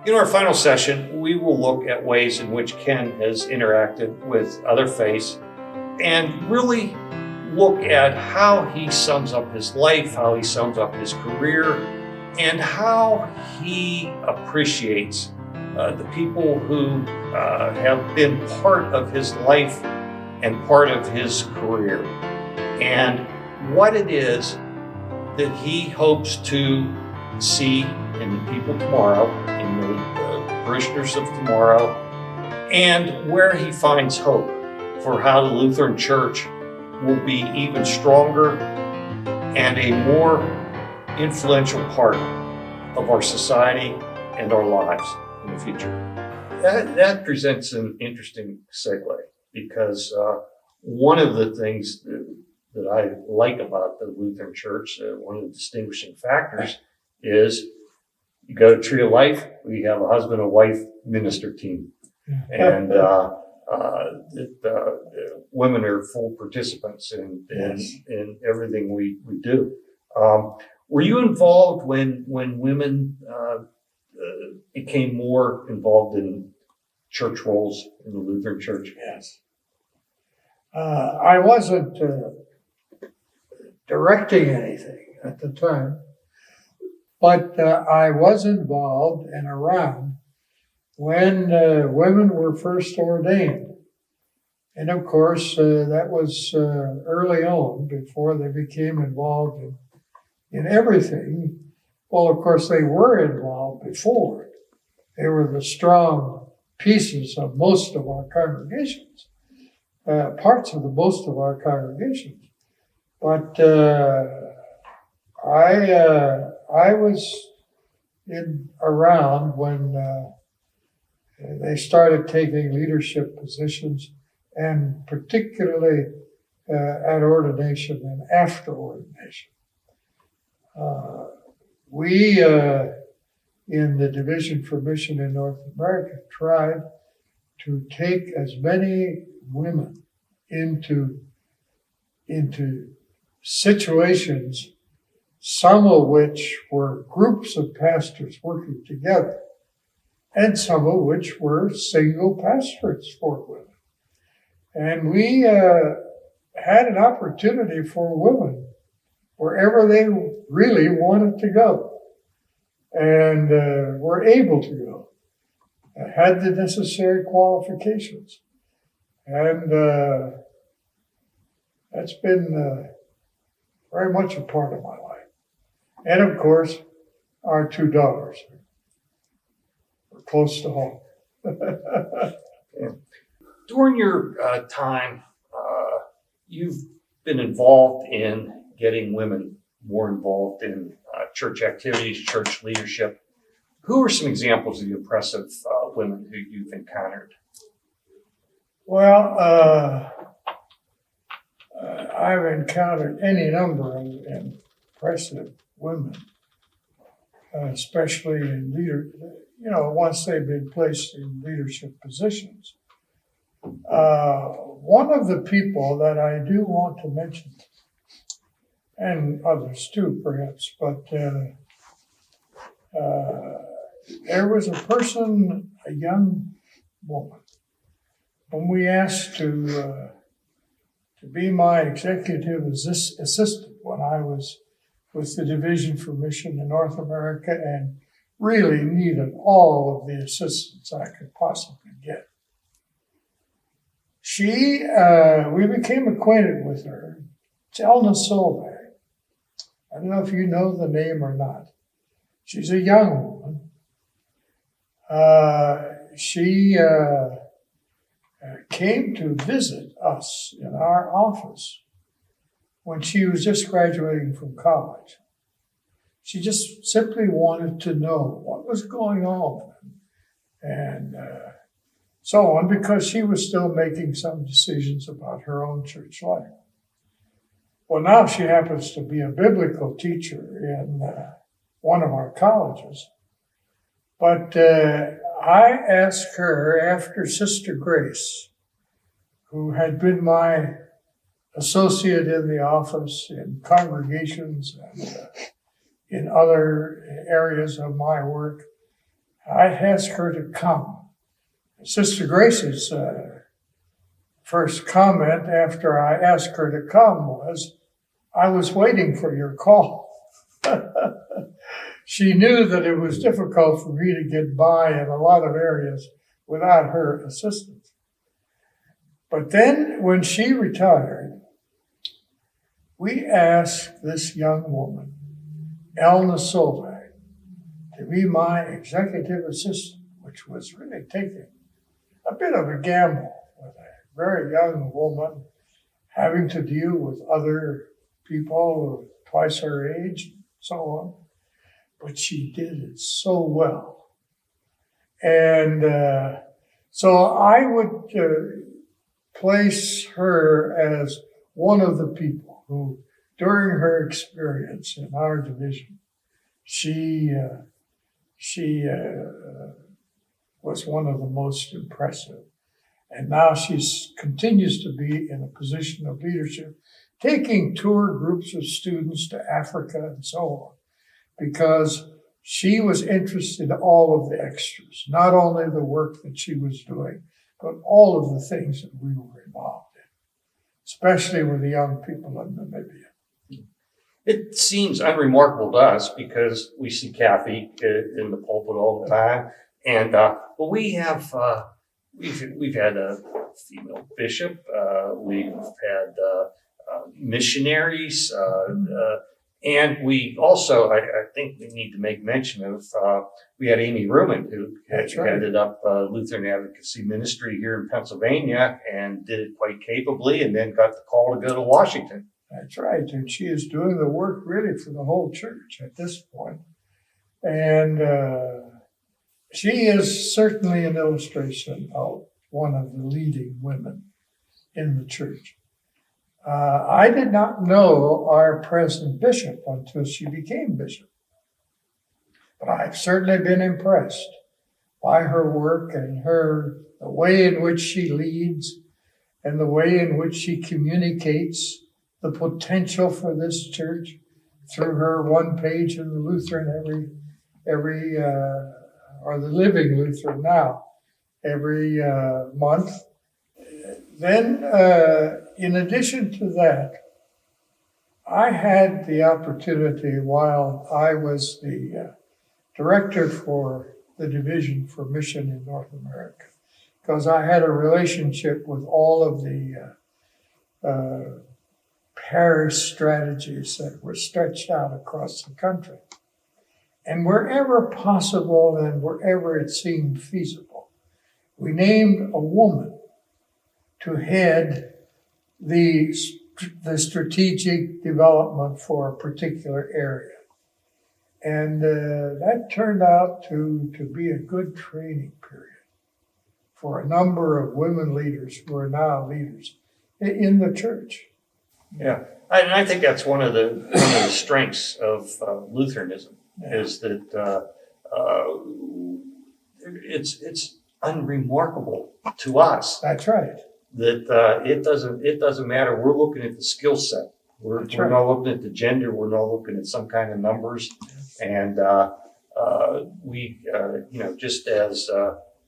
In our final session, we will look at ways in which Ken has interacted with other faiths and really look at how he sums up his life, how he sums up his career, and how he appreciates the people who have been part of his life and part of his career, and what it is that he hopes to see in the people tomorrow, in the parishioners of tomorrow, and where he finds hope for how the Lutheran Church will be even stronger and a more influential part of our society and our lives in the future. That presents an interesting segue, because one of the things that I like about the Lutheran Church, one of the distinguishing factors, is you go to Tree of Life, we have a husband and wife minister team. And women are full participants in everything we do. Were you involved when women became more involved in church roles in the Lutheran Church? Yes. I wasn't directing anything at the time, but I was involved and around when women were first ordained. And of course, that was early on, before they became involved in everything. Well, of course, they were involved before. They were the strong pieces of most of our congregations, parts of most of our congregations. But I was around when they started taking leadership positions, and particularly at ordination and after ordination. We, in the Division for Mission in North America, tried to take as many women into situations, some of which were groups of pastors working together, and some of which were single pastorates for women. And we had an opportunity for women wherever they really wanted to go, and were able to go, had the necessary qualifications. And that's been very much a part of my life. And of course, our two daughters were close to home. Yeah. During your time, you've been involved in getting women more involved in church activities, church leadership. Who are some examples of the impressive women who you've encountered? Well, I've encountered any number of impressive women, especially in once they've been placed in leadership positions. One of the people that I do want to mention, and others too, perhaps, but there was a person, a young woman, whom we asked to be my executive assistant when I was with the Division for Mission in North America, and really needed all of the assistance I could possibly get. We became acquainted with her. It's Elna Solvang. I don't know if you know the name or not. She's a young woman. She came to visit us in our office when she was just graduating from college. She just simply wanted to know what was going on and so on, because she was still making some decisions about her own church life. Well, now she happens to be a biblical teacher in one of our colleges. But I asked her, after Sister Grace, who had been my associate in the office, in congregations, and in other areas of my work, I asked her to come. Sister Grace's first comment after I asked her to come was, I was waiting for your call. She knew that it was difficult for me to get by in a lot of areas without her assistance. But then when she retired, we asked this young woman, Elna Solvang, to be my executive assistant, which was really taking a bit of a gamble with a very young woman having to deal with other people twice her age, and so on. But she did it so well. And so I would place her as one of the people who, during her experience in our division, she was one of the most impressive. And now she continues to be in a position of leadership, taking tour groups of students to Africa and so on, because she was interested in all of the extras, not only the work that she was doing, but all of the things that we were involved in, especially with the young people in Namibia. It seems unremarkable to us because we see Kathy in the pulpit all the time, and but we have we've had a female bishop, we've had missionaries, and we also, I think we need to make mention of, we had Amy Reumann, who headed up Lutheran Advocacy Ministry here in Pennsylvania and did it quite capably, and then got the call to go to Washington. That's right. And she is doing the work really for the whole church at this point. And she is certainly an illustration of one of the leading women in the church. I did not know our present bishop until she became bishop. But I've certainly been impressed by her work and the way in which she leads and the way in which she communicates the potential for this church through her one page in the Lutheran or the Living Lutheran now, every month. Then, in addition to that, I had the opportunity while I was the director for the Division for Mission in North America, because I had a relationship with all of the parish strategies that were stretched out across the country. And wherever possible and wherever it seemed feasible, we named a woman to head the strategic development for a particular area. And that turned out to be a good training period for a number of women leaders who are now leaders in the church. Yeah, and I think that's one of the strengths of Lutheranism, is that it's unremarkable to us. That's right. That it doesn't matter. We're looking at the skill set. We're not looking at the gender. We're not looking at some kind of numbers. And we just as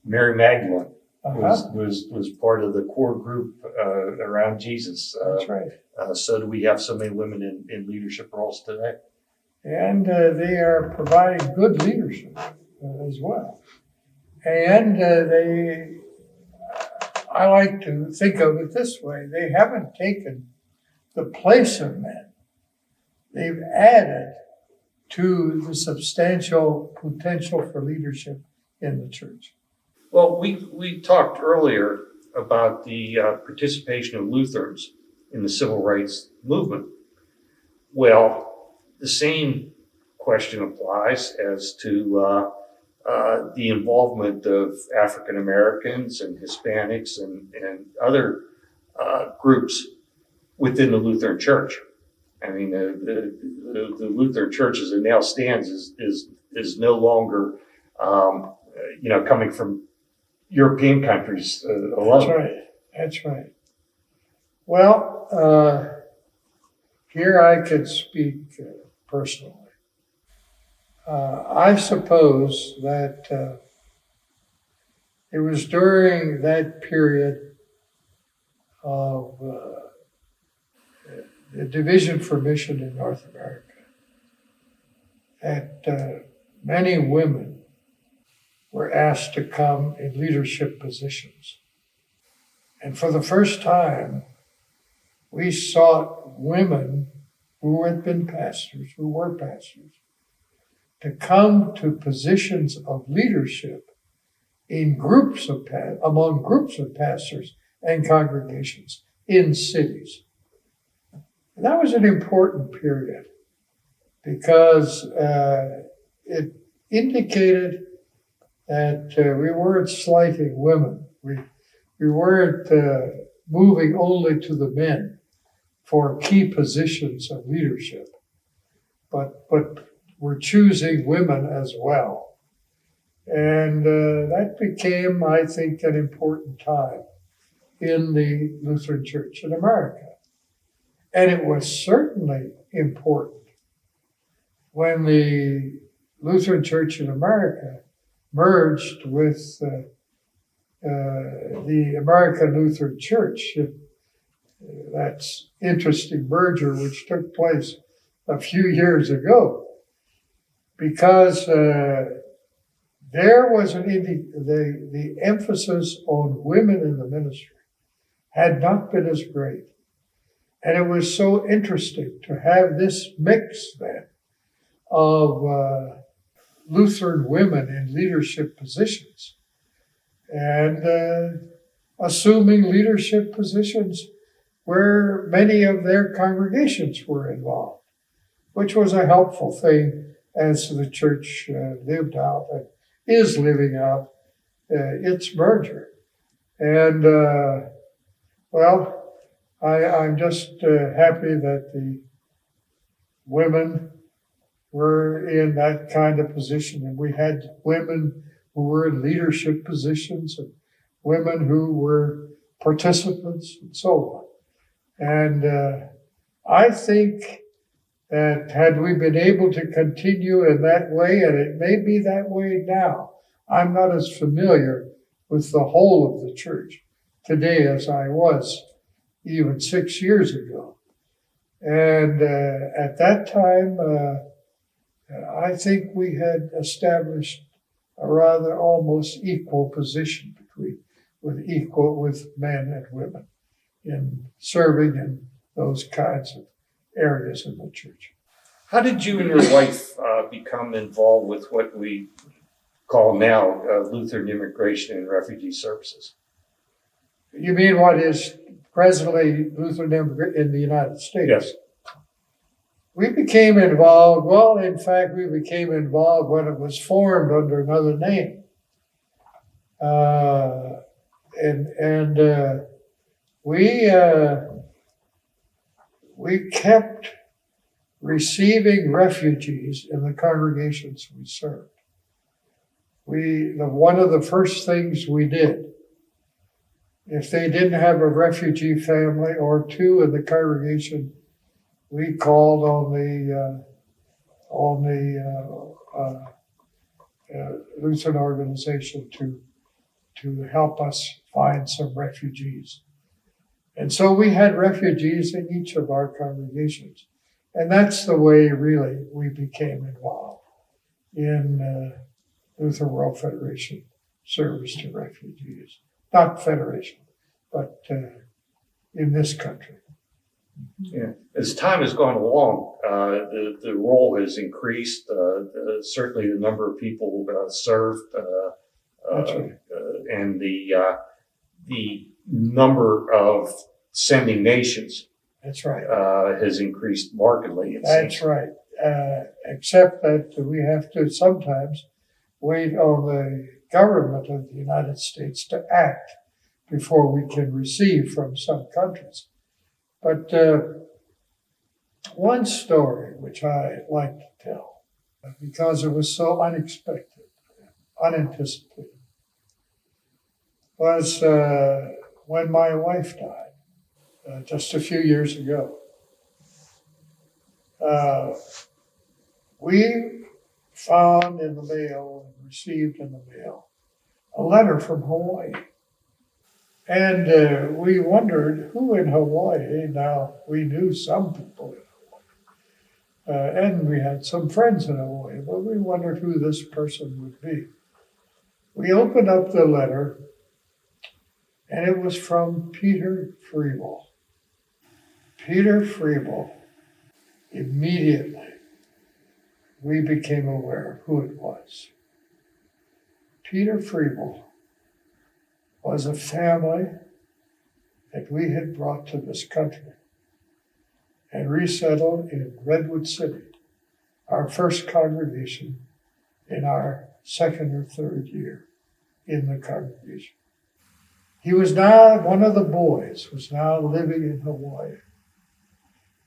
Mary Magdalene was part of the core group around Jesus. That's right. So do we have so many women in leadership roles today? And they are providing good leadership as well. And I like to think of it this way. They haven't taken the place of men. They've added to the substantial potential for leadership in the church. Well, we talked earlier about the participation of Lutherans in the civil rights movement. Well, the same question applies as to the involvement of African Americans and Hispanics and other groups within the Lutheran Church. I mean, the Lutheran Church as it now stands is no longer, coming from European countries alone. That's right. Well, here I could speak personally. I suppose that It was during that period of the Division for Mission in North America that many women were asked to come in leadership positions. And for the first time, we sought women who had been pastors, who were pastors, to come to positions of leadership in among groups of pastors and congregations in cities. And that was an important period because it indicated that we weren't slighting women. We weren't moving only to the men for key positions of leadership, but we're choosing women as well. And that became, I think, an important time in the Lutheran Church in America. And it was certainly important when the Lutheran Church in America merged with the American Lutheran Church. That's interesting merger which took place a few years ago, because there was the emphasis on women in the ministry had not been as great. And it was so interesting to have this mix then of Lutheran women in leadership positions and assuming leadership positions where many of their congregations were involved, which was a helpful thing as the church lived out and is living out its merger. And I'm just happy that the women were in that kind of position, and we had women who were in leadership positions and women who were participants and so on. And I think that had we been able to continue in that way, and it may be that way now, I'm not as familiar with the whole of the church today as I was even 6 years ago. And at that time, I think we had established a rather almost equal position with men and women in serving in those kinds of areas in the church. How did you and your wife become involved with what we call now Lutheran Immigration and Refugee Services? You mean what is presently Lutheran in the United States? Yes. We became involved, we became involved when it was formed under another name. We kept receiving refugees in the congregations we served. One of the first things we did, if they didn't have a refugee family or two in the congregation, we called on the Lutheran organization to help us find some refugees. And so we had refugees in each of our congregations. And that's the way, really, we became involved in Lutheran World Federation service to refugees. Not federation, but in this country. Yeah. As time has gone along, the role has increased. Certainly, the number of people served, That's right. and the number of sending nations. That's right. Has increased markedly. That's right. Except that we have to sometimes wait on the government of the United States to act before we can receive from some countries. But one story which I like to tell, because it was so unexpected, unanticipated, was when my wife died just a few years ago. We found in the mail and received in the mail a letter from Hawaii. And we wondered who in Hawaii. Now, we knew some people in Hawaii. And we had some friends in Hawaii, but we wondered who this person would be. We opened up the letter, and it was from Peter Freeble. Peter Freeble. Immediately, we became aware of who it was. Peter Freeble was a family that we had brought to this country and resettled in Redwood City, our first congregation in our second or third year in the congregation. He was now, one of the boys was now living in Hawaii.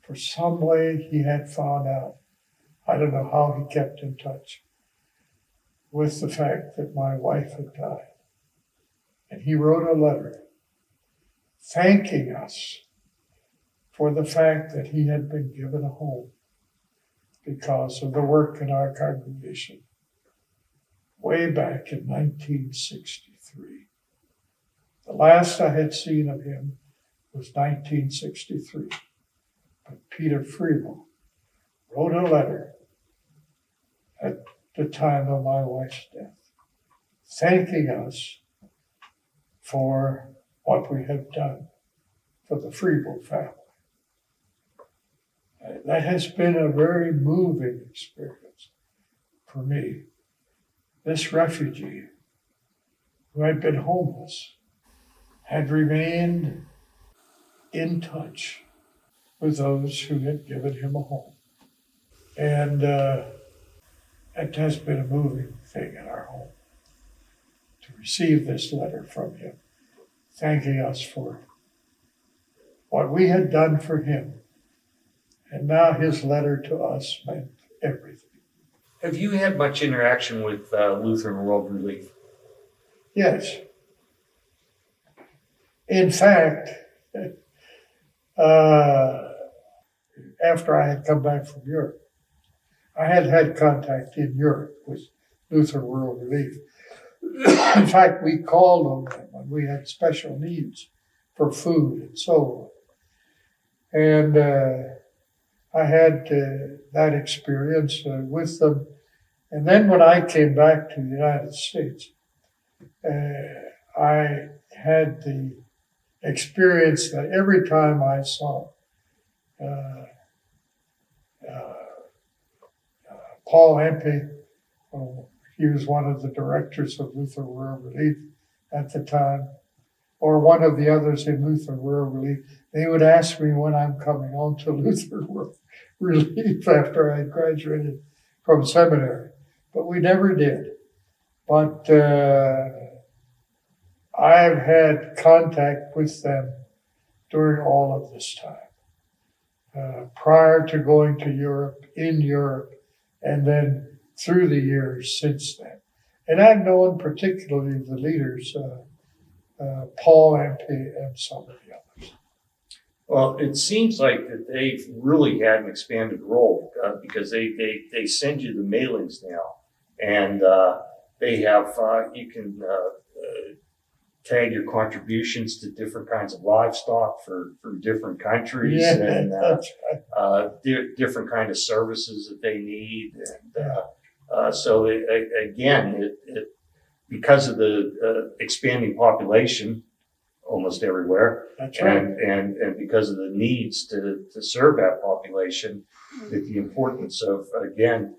For some way he had found out, I don't know how he kept in touch with the fact that my wife had died. And he wrote a letter thanking us for the fact that he had been given a home because of the work in our congregation way back in 1963. The last I had seen of him was 1963. But Peter Freeble wrote a letter at the time of my wife's death, thanking us for what we have done for the Freeble family. That has been a very moving experience for me. This refugee who had been homeless had remained in touch with those who had given him a home. And it has been a moving thing in our home to receive this letter from him, thanking us for what we had done for him. And now his letter to us meant everything. Have you had much interaction with Lutheran World Relief? Yes. In fact, after I had come back from Europe, I had had contact in Europe with Lutheran World Relief. In fact, we called on them when we had special needs for food and so on. And I had that experience with them. And then when I came back to the United States, I had the experience that every time I saw Paul Empie, he was one of the directors of Lutheran World Relief at the time, or one of the others in Lutheran World Relief, they would ask me when I'm coming on to Lutheran World Relief after I graduated from seminary. But we never did. But I've had contact with them during all of this time. Prior to going to Europe, in Europe, and then through the years since then. And I've known particularly the leaders, Paul Empie and some of the others. Well, it seems like that they've really had an expanded role because they send you the mailings now, and they have you can tag your contributions to different kinds of livestock for different countries, Yeah, and that's right. different kind of services that they need, and so again, it because of the expanding population almost everywhere, That's right. and because of the needs to serve that population, that the importance of again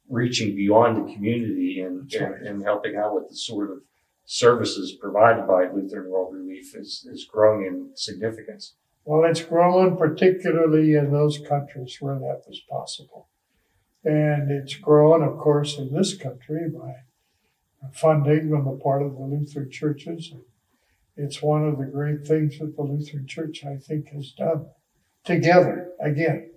reaching beyond the community and helping out with the sort of services provided by Lutheran World Relief is growing in significance. Well, it's grown particularly in those countries where that was possible. And it's grown, of course, in this country by funding on the part of the Lutheran churches. It's one of the great things that the Lutheran Church, I think, has done together again.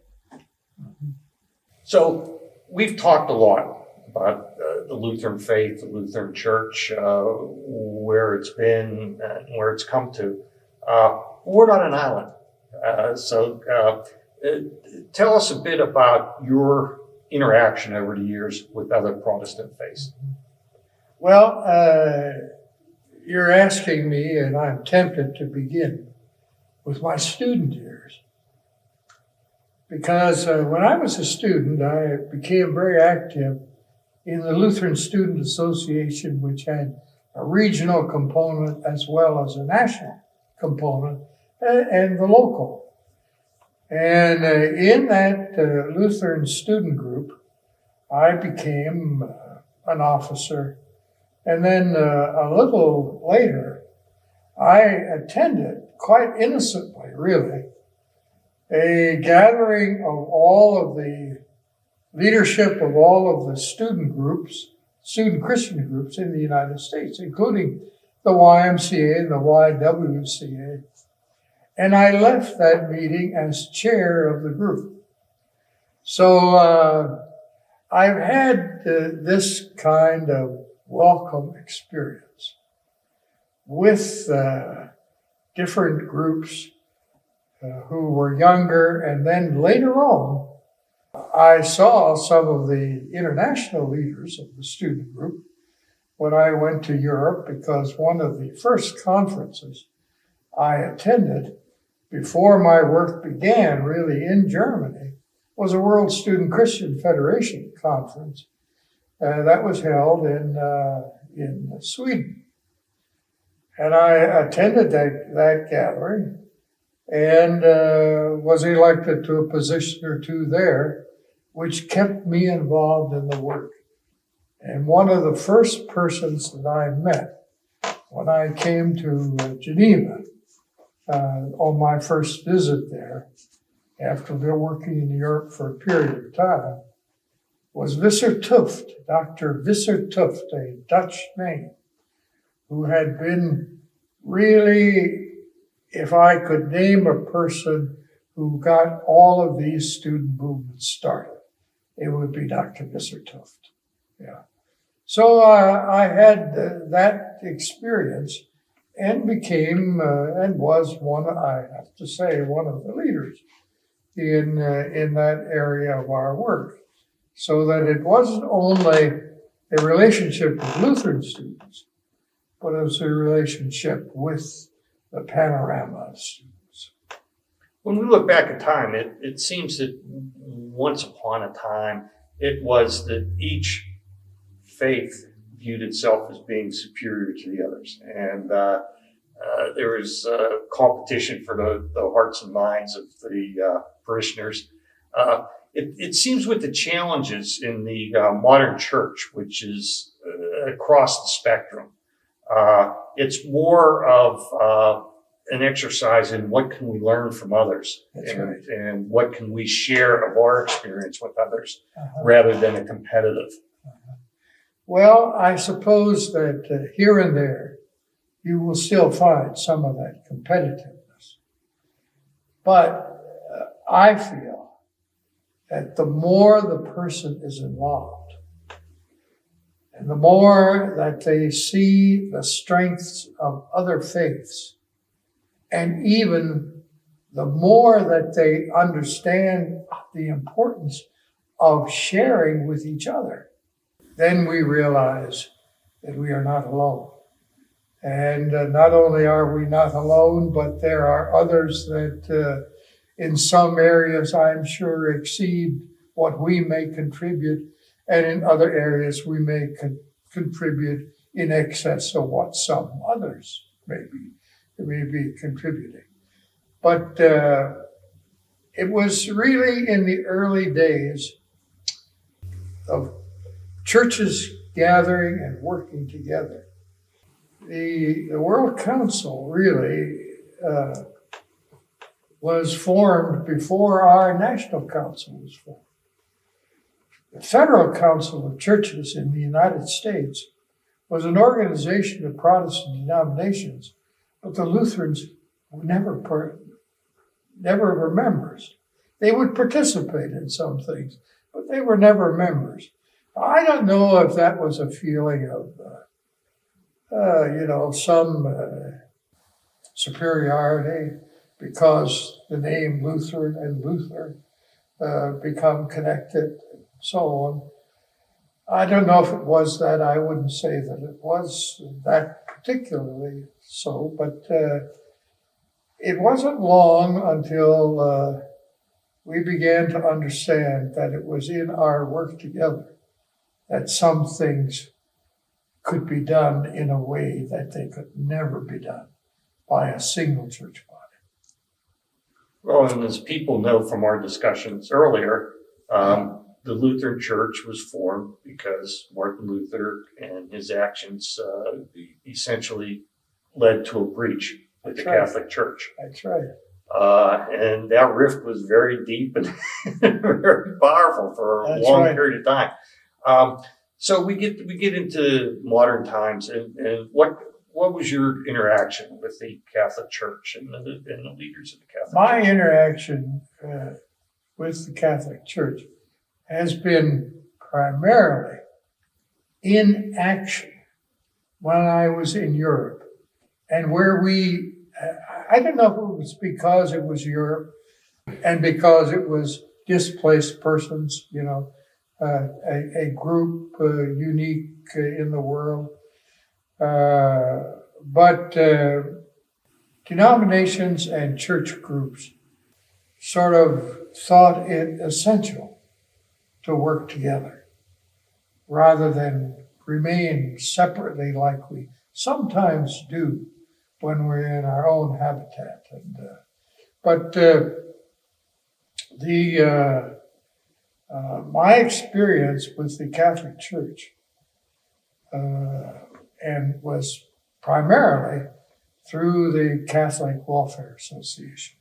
So we've talked a lot about the Lutheran faith, the Lutheran Church, where it's been and where it's come to. We're not an island. So tell us a bit about your interaction over the years with other Protestant faiths. Well, you're asking me, and I'm tempted to begin with my student years. Because when I was a student, I became very active in the Lutheran Student Association, which had a regional component as well as a national component, and the local. And in that Lutheran student group, I became an officer. And then a little later, I attended, quite innocently, really, a gathering of all of the leadership of all of the student groups, student Christian groups in the United States, including the YMCA and the YWCA. And I left that meeting as chair of the group. So I've had this kind of welcome experience with different groups who were younger, and then later on, I saw some of the international leaders of the student group when I went to Europe, because one of the first conferences I attended before my work began really in Germany was a World Student Christian Federation conference that was held in Sweden. And I attended that gathering and was elected to a position or two there, which kept me involved in the work. And one of the first persons that I met when I came to Geneva on my first visit there, after working in Europe for a period of time, was Visser Tuft, Dr. Visser Tuft, a Dutch name, who had been really, if I could name a person who got all of these student movements started, it would be Dr. Visser Tuft. Yeah. So I had that experience and became and was one, I have to say, one of the leaders in that area of our work. So that it wasn't only a relationship with Lutheran students, but it was a relationship with the panorama of students. When we look back at time, it seems that once upon a time, it was that each faith viewed itself as being superior to the others. And there was competition for the hearts and minds of the parishioners. It seems with the challenges in the modern church, which is across the spectrum, it's more of an exercise in what can we learn from others, and what can we share of our experience with others, rather than a competitive. Well, I suppose that here and there, you will still find some of that competitiveness. But I feel that the more the person is involved, and the more that they see the strengths of other faiths, and even the more that they understand the importance of sharing with each other, then we realize that we are not alone. And not only are we not alone, but there are others that in some areas I'm sure exceed what we may contribute, and in other areas we may contribute in excess of what some others may be contributing. But it was really in the early days of churches gathering and working together. The World Council really was formed before our National Council was formed. The Federal Council of Churches in the United States was an organization of Protestant denominations, but the Lutherans never were members. They would participate in some things, but they were never members. I don't know if that was a feeling of, some superiority because the name Lutheran and Luther become connected and so on. I don't know if it was that. I wouldn't say that it was that particularly so, but it wasn't long until we began to understand that it was in our work together that some things could be done in a way that they could never be done by a single church body. Well, and as people know from our discussions earlier, the Lutheran Church was formed because Martin Luther and his actions essentially led to a breach with the Catholic Church. That's right. And that rift was very deep and very powerful for a long period of time. So we get into modern times, and what was your interaction with the Catholic Church and the leaders of the Catholic Church? My interaction with the Catholic Church has been primarily in action when I was in Europe, and where I don't know if it was because it was Europe and because it was displaced persons, a group unique in the world. But denominations and church groups sort of thought it essential to work together rather than remain separately like we sometimes do when we're in our own habitat. But my experience with the Catholic Church and was primarily through the Catholic Welfare Association,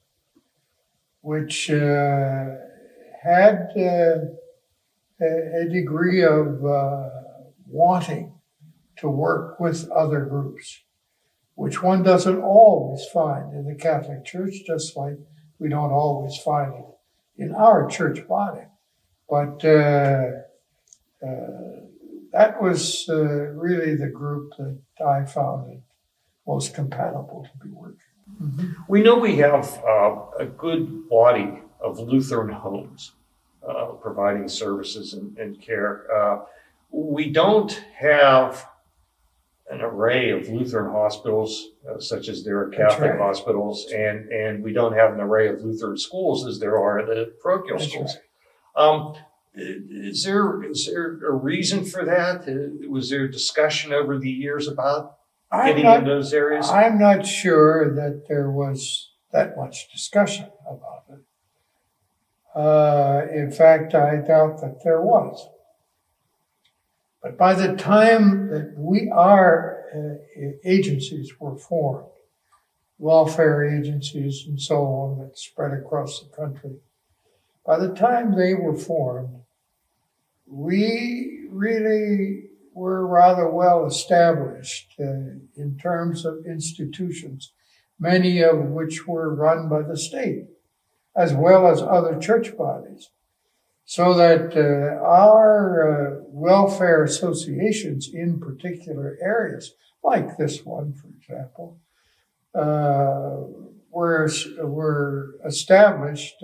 which had a degree of wanting to work with other groups, which one doesn't always find in the Catholic Church, just like we don't always find it in our church body. But that was really the group that I found it most compatible to be working. Mm-hmm. We know we have a good body of Lutheran homes providing services and care. We don't have an array of Lutheran hospitals, such as there are Catholic hospitals, and we don't have an array of Lutheran schools as there are the parochial schools. Right. Is there a reason for that? Was there discussion over the years about getting in those areas? I'm not sure that there was that much discussion about it. In fact, I doubt that there was. But by the time that our agencies were formed, welfare agencies and so on that spread across the country, by the time they were formed, we really were rather well established in terms of institutions, many of which were run by the state, as well as other church bodies. So that our welfare associations in particular areas, like this one, for example, were established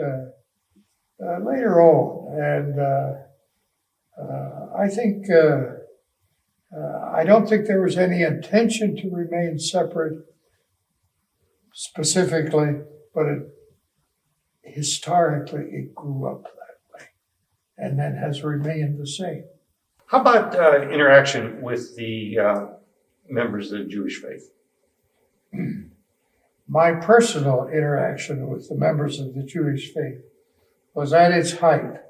later on. And I think, I don't think there was any intention to remain separate specifically, but historically it grew up that way and then has remained the same. How about interaction with the members of the Jewish faith? My personal interaction with the members of the Jewish faith was at its height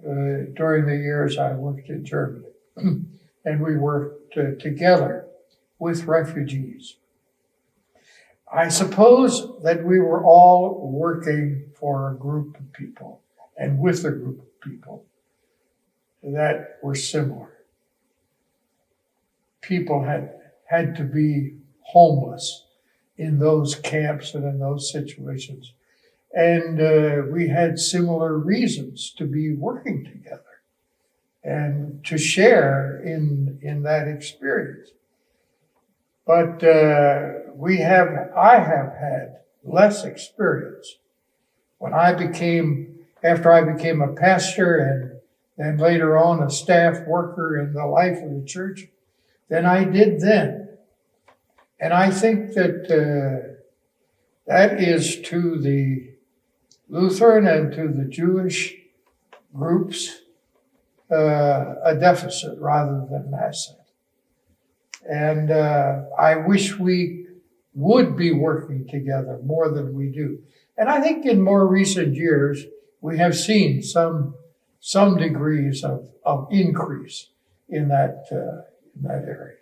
during the years I worked in Germany. And we worked together with refugees. I suppose that we were all working for a group of people and with a group of people that were similar. People had to be homeless in those camps and in those situations. And we had similar reasons to be working together and to share in that experience. But I have had less experience after I became a pastor and then later on a staff worker in the life of the church than I did then. And I think that that is to the Lutheran and to the Jewish groups a deficit rather than an asset. And I wish we would be working together more than we do. And I think in more recent years, we have seen some degrees of increase in that area.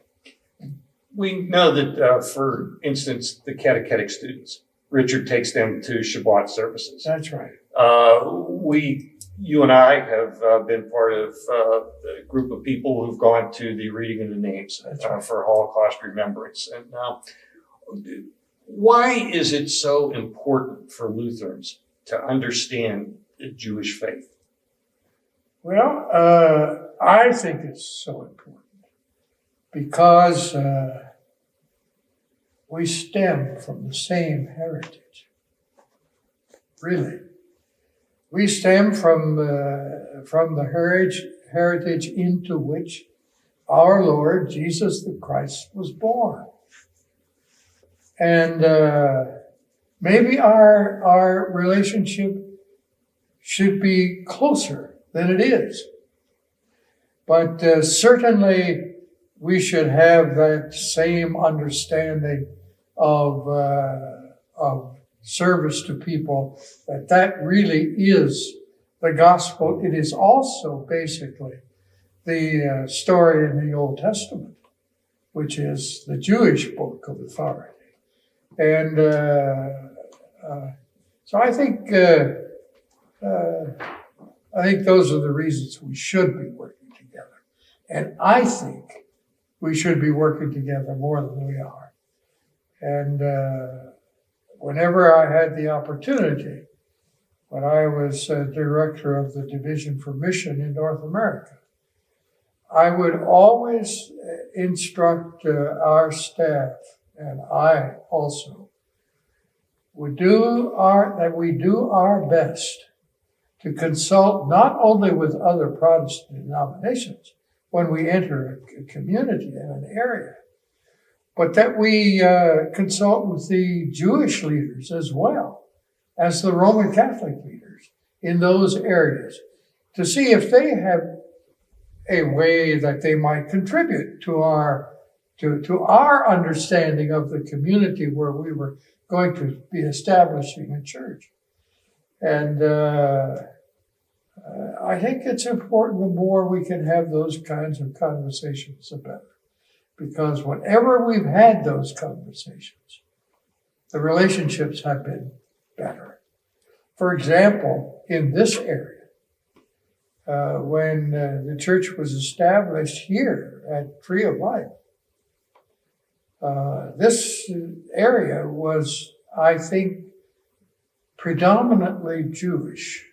We know that, for instance, the catechetics students, Richard takes them to Shabbat services. That's right. You and I have been part of a group of people who've gone to the reading of the names for Holocaust remembrance. And why is it so important for Lutherans to understand the Jewish faith? Well, I think it's so important because we stem from the same heritage. Really. We stem from the heritage into which our Lord Jesus the Christ was born. And maybe our relationship should be closer than it is. But certainly we should have that same understanding of service to people, that really is the gospel. It is also basically the story in the Old Testament, which is the Jewish book of authority. And so I think those are the reasons we should be working together. And I think we should be working together more than we are. And whenever I had the opportunity, when I was director of the Division for Mission in North America, I would always instruct our staff, and I also, we do our best to consult not only with other Protestant denominations when we enter a community in an area, but that we consult with the Jewish leaders as well as the Roman Catholic leaders in those areas to see if they have a way that they might contribute to our understanding of the community where we were going to be establishing a church. And I think it's important, the more we can have those kinds of conversations, the better. Because whenever we've had those conversations, the relationships have been better. For example, in this area, when the church was established here at Tree of Life, this area was, I think, predominantly Jewish.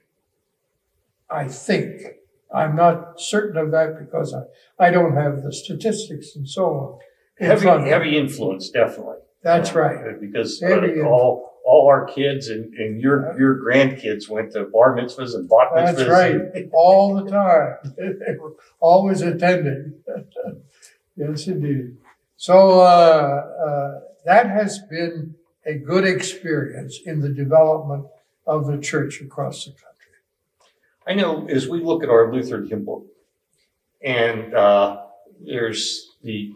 I think. I'm not certain of that because I don't have the statistics and so on. Heavy influence, definitely. That's right. Because all our kids and your grandkids went to bar mitzvahs and bat mitzvahs. That's right. All the time. They were always attending. Yes, indeed. So that has been a good experience in the development of the church across the country. I know as we look at our Lutheran hymn book, and there's the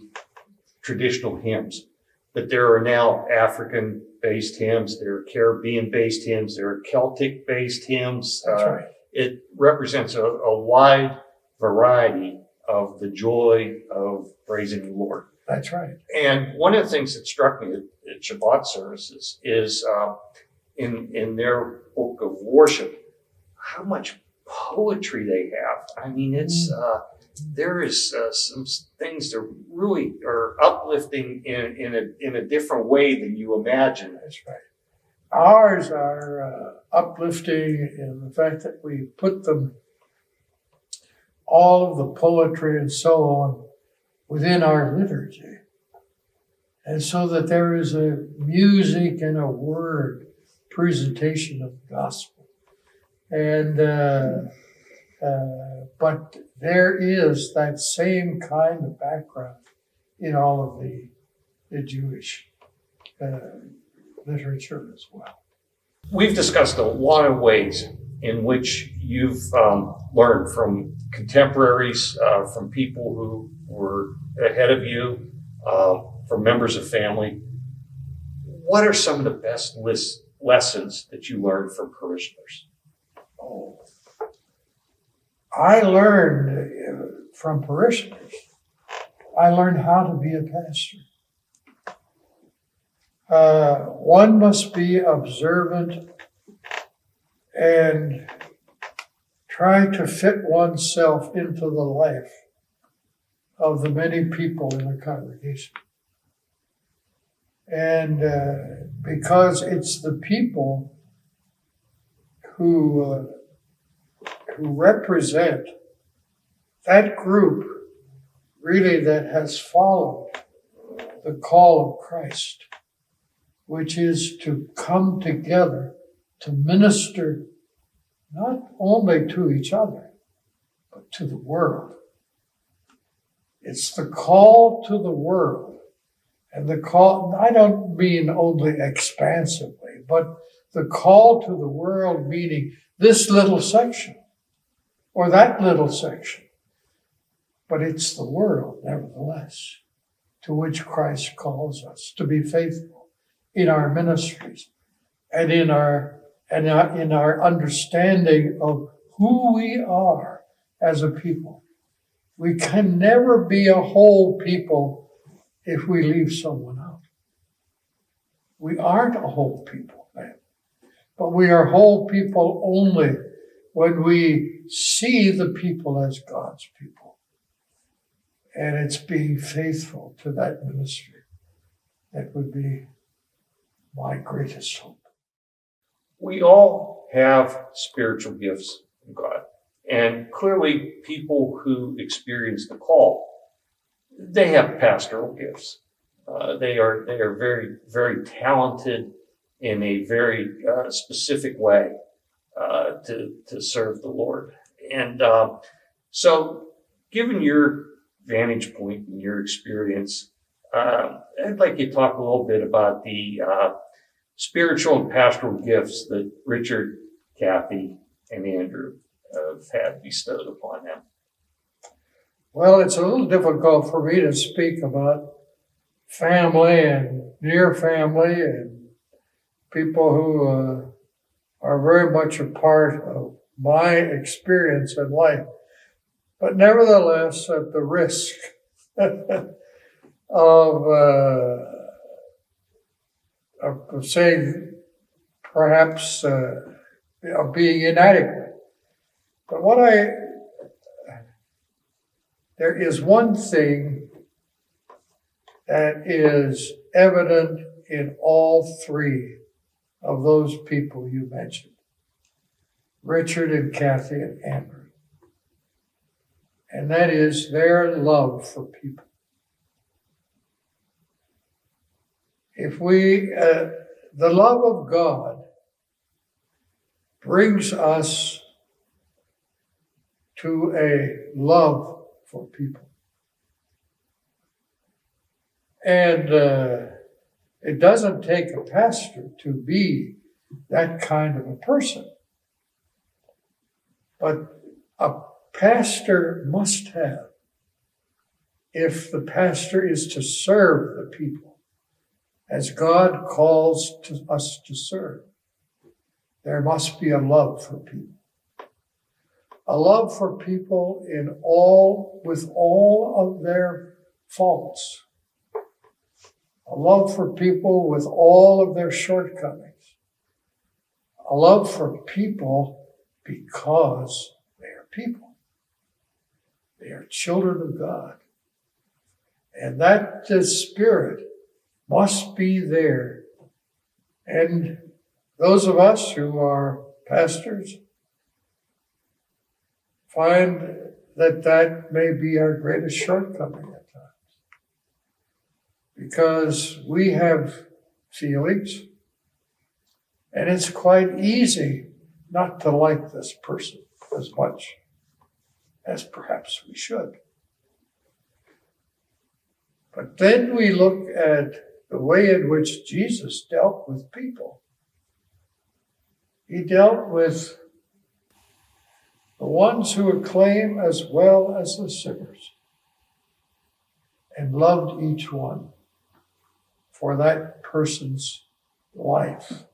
traditional hymns, but there are now African-based hymns, there are Caribbean-based hymns, there are Celtic-based hymns. That's right. It represents a wide variety of the joy of praising the Lord. That's right. And one of the things that struck me at Shabbat services is in their book of worship, how much poetry they have. I mean, it's there is some things that really are uplifting in a different way than you imagine. That's right. Ours are uplifting in the fact that we put them, all of the poetry and so on, within our liturgy. And so that there is a music and a word presentation of the gospel. And but there is that same kind of background in all of the the Jewish literature as well. We've discussed a lot of ways in which you've learned from contemporaries, from people who were ahead of you, from members of family. What are some of the best lessons that you learned from parishioners? Oh, I learned from parishioners. I learned how to be a pastor. One must be observant and try to fit oneself into the life of the many people in a congregation. And because it's the people who represent that group really that has followed the call of Christ, which is to come together to minister not only to each other, but to the world. It's the call to the world. And the call, I don't mean only expansively, but the call to the world meaning this little section or that little section. But it's the world, nevertheless, to which Christ calls us to be faithful in our ministries and in our understanding of who we are as a people. We can never be a whole people if we leave someone out. We aren't a whole people then, but we are whole people only when we see the people as God's people. And it's being faithful to that ministry that would be my greatest hope. We all have spiritual gifts from God. And clearly people who experience the call, they have pastoral gifts. They are very, very talented in a very specific way to serve the Lord. And so given your vantage point and your experience, I'd like you to talk a little bit about the spiritual and pastoral gifts that Richard, Kathy, and Andrew have had bestowed upon them. Well, it's a little difficult for me to speak about family and near family and people who are very much a part of my experience in life. But nevertheless, at the risk of saying perhaps of being inadequate. But there is one thing that is evident in all three of those people you mentioned, Richard and Kathy and Andrew. And that is their love for people. If the love of God brings us to a love for people. And it doesn't take a pastor to be that kind of a person. But a pastor must have, if the pastor is to serve the people as God calls us to serve, there must be a love for people. A love for people with all of their faults. A love for people with all of their shortcomings. A love for people because they are people. They are children of God. And that spirit must be there. And those of us who are pastors find that may be our greatest shortcoming at times. Because we have feelings, and it's quite easy not to like this person as much as perhaps we should. But then we look at the way in which Jesus dealt with people. He dealt with the ones who acclaim as well as the sinners, and loved each one for that person's life,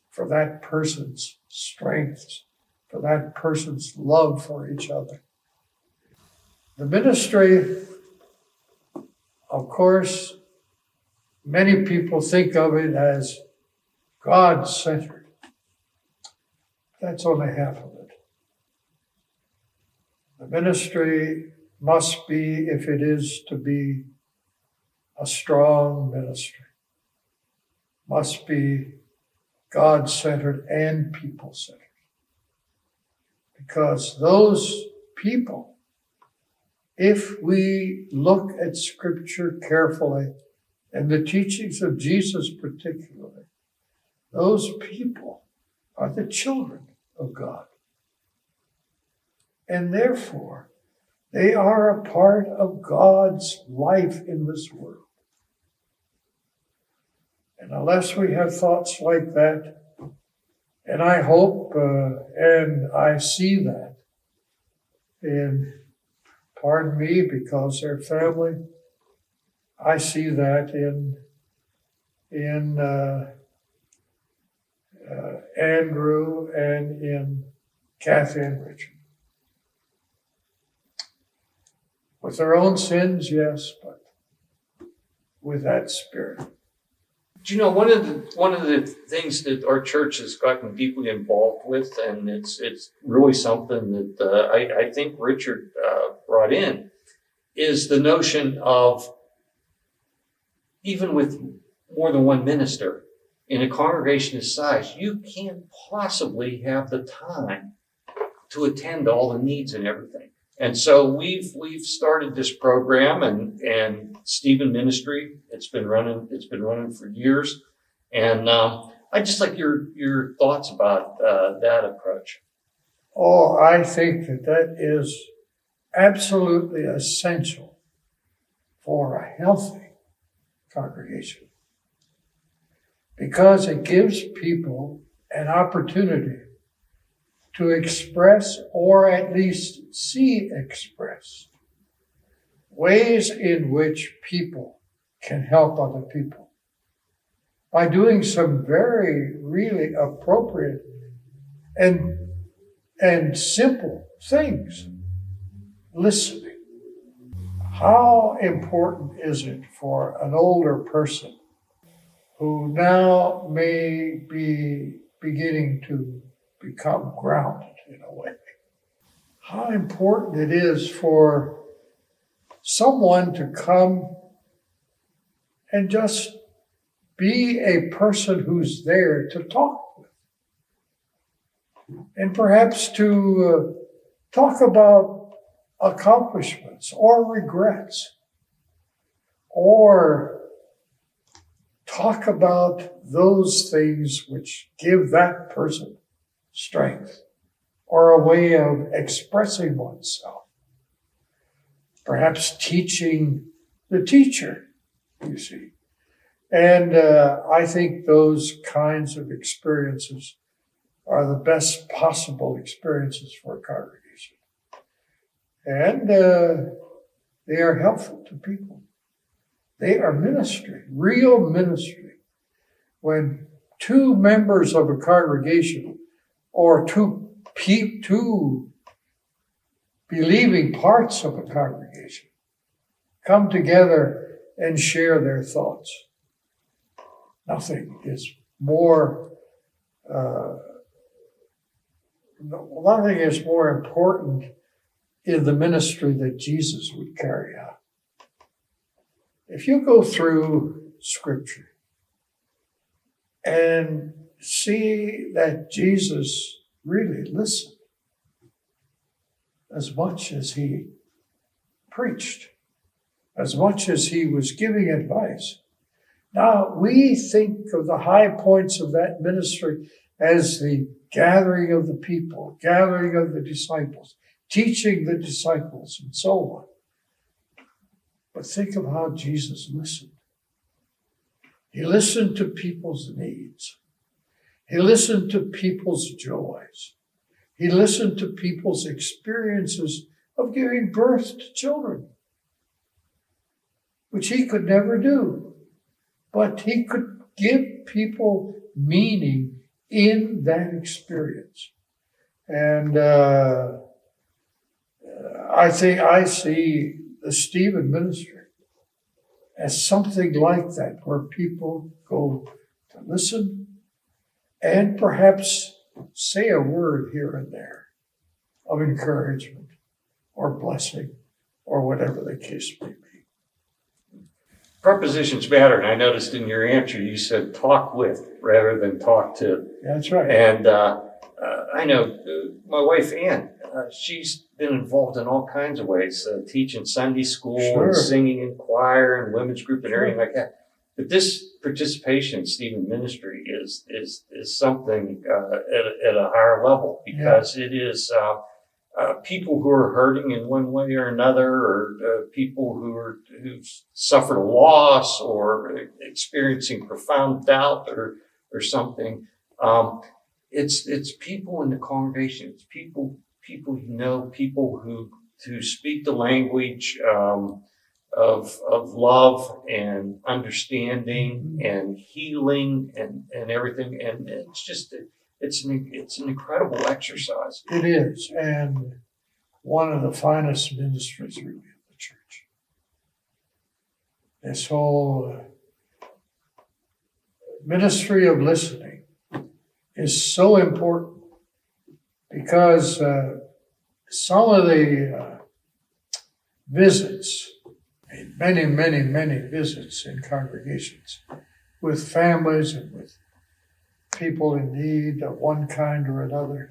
for that person's strength, for that person's love for each other. The ministry, of course, many people think of it as God-centered. That's only half of it. The ministry must be, if it is to be a strong ministry, must be God-centered and people-centered. Because those people, if we look at Scripture carefully, and the teachings of Jesus particularly, those people are the children of God. And therefore, they are a part of God's life in this world. And unless we have thoughts like that, and I hope and I see that in, pardon me, because they're family, I see that in Andrew and in Kathy and Richard. With their own sins, yes, but with that spirit. Do you know, one of the things that our church has gotten deeply involved with, and it's really something that I think Richard brought in, is the notion of, even with more than one minister in a congregation this size, you can't possibly have the time to attend to all the needs and everything. And so we've started this program, and Stephen Ministry. It's been running for years, and I just like your thoughts about that approach. Oh, I think that is absolutely essential for a healthy congregation, because it gives people an opportunity to express, or at least see expressed, ways in which people can help other people by doing some very, really appropriate and simple things. Listening. How important is it for an older person who now may be beginning to become grounded in a way? How important it is for someone to come and just be a person who's there to talk with, and perhaps to talk about accomplishments or regrets, or talk about those things which give that person strength, or a way of expressing oneself. Perhaps teaching the teacher, you see. And I think those kinds of experiences are the best possible experiences for a congregation. And they are helpful to people. They are ministry, real ministry. When two members of a congregation, or two believing parts of a congregation, come together and share their thoughts, nothing is more important in the ministry that Jesus would carry out. If you go through Scripture and see that Jesus really listened as much as he preached, as much as he was giving advice. Now, we think of the high points of that ministry as the gathering of the people, gathering of the disciples, teaching the disciples, and so on. But think of how Jesus listened. He listened to people's needs. He listened to people's joys. He listened to people's experiences of giving birth to children, which he could never do. But he could give people meaning in that experience. And I see the Stephen ministry as something like that, where people go to listen and perhaps say a word here and there of encouragement or blessing or whatever the case may be. Prepositions matter, and I noticed in your answer you said talk with rather than talk to. That's right. And I know my wife Ann, she's been involved in all kinds of ways, teaching Sunday school Sure. and singing in choir and women's group and Sure. everything like that. But this participation in Stephen ministry is something at a higher level, because it is people who are hurting in one way or another, or people who've suffered a loss or experiencing profound doubt or something. It's people in the congregation. It's people you know, people who speak the language of love and understanding and healing and everything. And it's just it's an incredible exercise. It is, and one of the finest ministries really of the church. This whole ministry of listening is so important, because some of the visits, many visits in congregations with families and with people in need of one kind or another,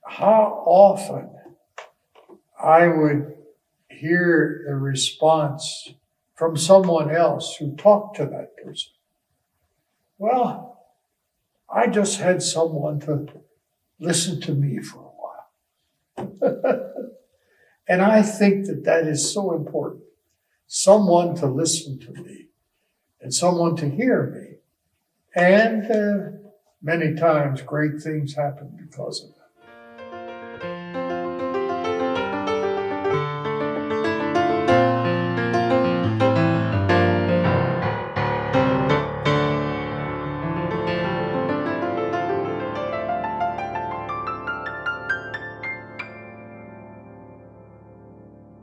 how often I would hear the response from someone else who talked to that person. Well, I just had someone to listen to me for a while. And I think that is so important. Someone to listen to me and someone to hear me. And many times great things happen because of